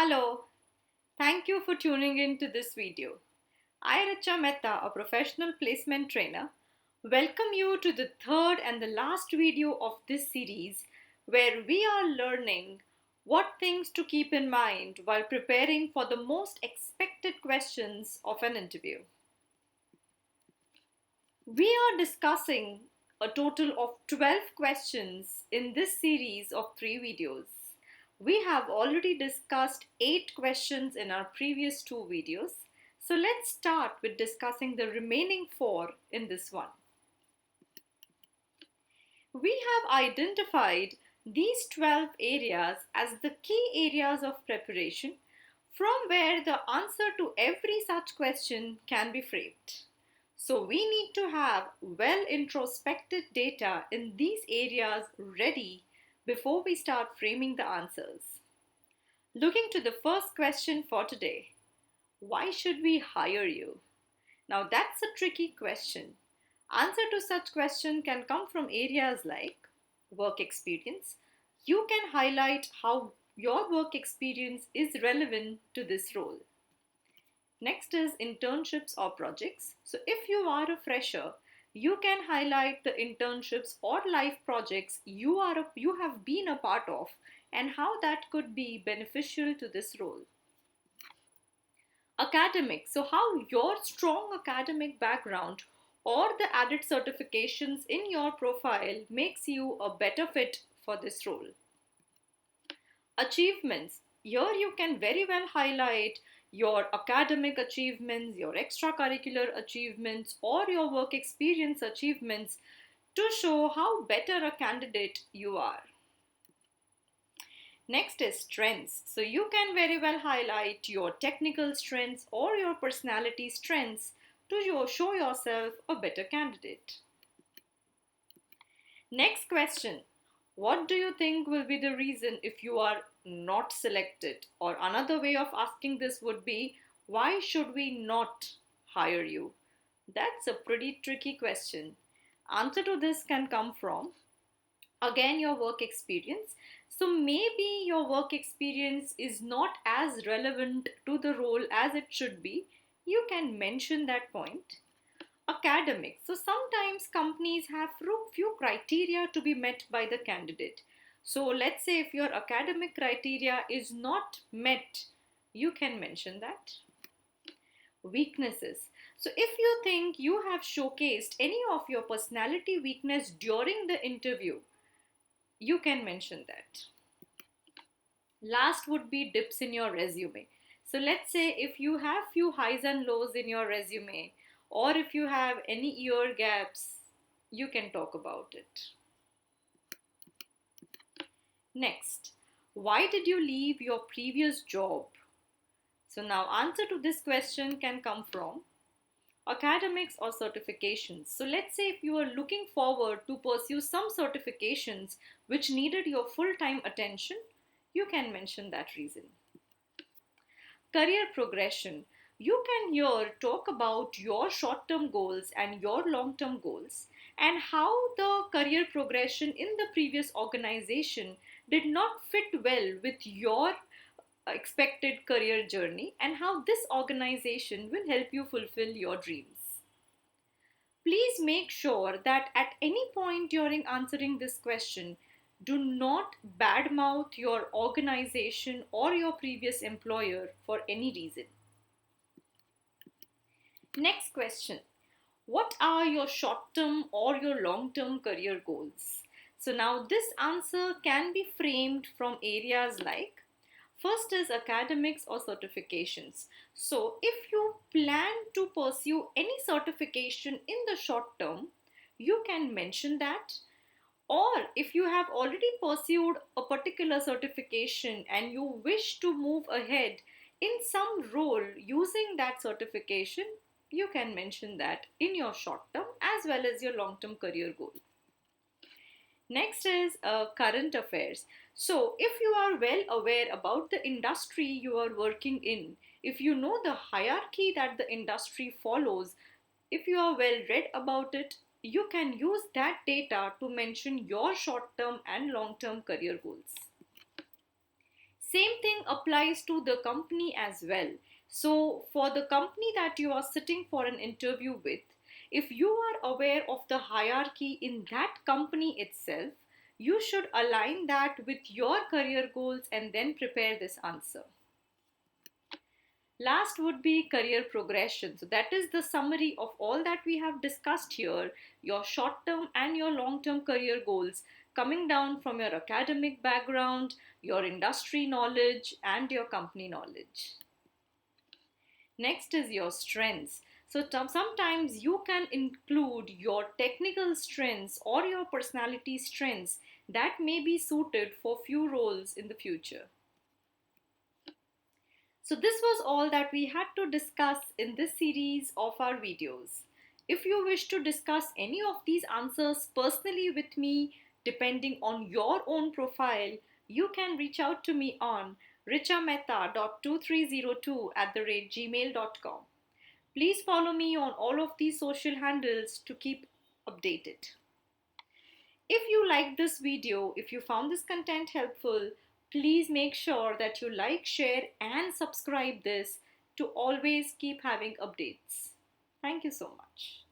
Hello, thank you for tuning in to this video. I, Richa Mehta, a professional placement trainer, welcome you to the third and the last video of this series where we are learning what things to keep in mind while preparing for the most expected questions of an interview. We are discussing a total of 12 questions in this series of 3 videos. We have already discussed 8 questions in our previous 2 videos. So let's start with discussing the remaining 4 in this one. We have identified these 12 areas as the key areas of preparation from where the answer to every such question can be framed. So we need to have well introspected data in these areas ready before we start framing the answers. Looking to the first question for today, why should we hire you? Now that's a tricky question. Answer to such question can come from areas like work experience. You can highlight how your work experience is relevant to this role. Next is internships or projects. So if you are a fresher, you can highlight the internships or life projects you have been a part of and how that could be beneficial to this role. Academic. So how your strong academic background or the added certifications in your profile makes you a better fit for this role. Achievements. Here you can very well highlight your academic achievements, your extracurricular achievements, or your work experience achievements to show how better a candidate you are. Next is strengths. So you can very well highlight your technical strengths or your personality strengths to show yourself a better candidate. Next question. What do you think will be the reason if you are not selected? Or another way of asking this would be, why should we not hire you? That's a pretty tricky question. Answer to this can come from, again, your work experience. So maybe your work experience is not as relevant to the role as it should be. You can mention that point. Academics. So sometimes companies have few criteria to be met by the candidate. So let's say if your academic criteria is not met, you can mention that. Weaknesses. So if you think you have showcased any of your personality weakness during the interview, you can mention that. Last would be dips in your resume. So let's say if you have few highs and lows in your resume, or if you have any year gaps, you can talk about it. Next, why did you leave your previous job? So now answer to this question can come from academics or certifications. So let's say if you are looking forward to pursue some certifications which needed your full-time attention, you can mention that reason. Career progression. You can here talk about your short-term goals and your long-term goals and how the career progression in the previous organization did not fit well with your expected career journey and how this organization will help you fulfill your dreams. Please make sure that at any point during answering this question, do not badmouth your organization or your previous employer for any reason. Next question. What are your short-term or your long-term career goals? So now this answer can be framed from areas like, first is academics or certifications. So if you plan to pursue any certification in the short term, you can mention that. Or if you have already pursued a particular certification and you wish to move ahead in some role using that certification, you can mention that in your short term as well as your long term career goal. Next is current affairs. So if you are well aware about the industry you are working in, if you know the hierarchy that the industry follows, if you are well read about it, you can use that data to mention your short term and long term career goals. Same thing applies to the company as well. So, for the company that you are sitting for an interview with, if you are aware of the hierarchy in that company itself, you should align that with your career goals and then prepare this answer. Last would be career progression. So, that is the summary of all that we have discussed here, your short term and your long term career goals, coming down from your academic background, your industry knowledge, and your company knowledge. Next is your strengths. So, sometimes you can include your technical strengths or your personality strengths that may be suited for few roles in the future. So this was all that we had to discuss in this series of our videos. If you wish to discuss any of these answers personally with me, depending on your own profile, you can reach out to me on richamehta.2302@gmail.com. Please follow me on all of these social handles to keep updated. If you liked this video, if you found this content helpful, please make sure that you like, share, and subscribe this to always keep having updates. Thank you so much.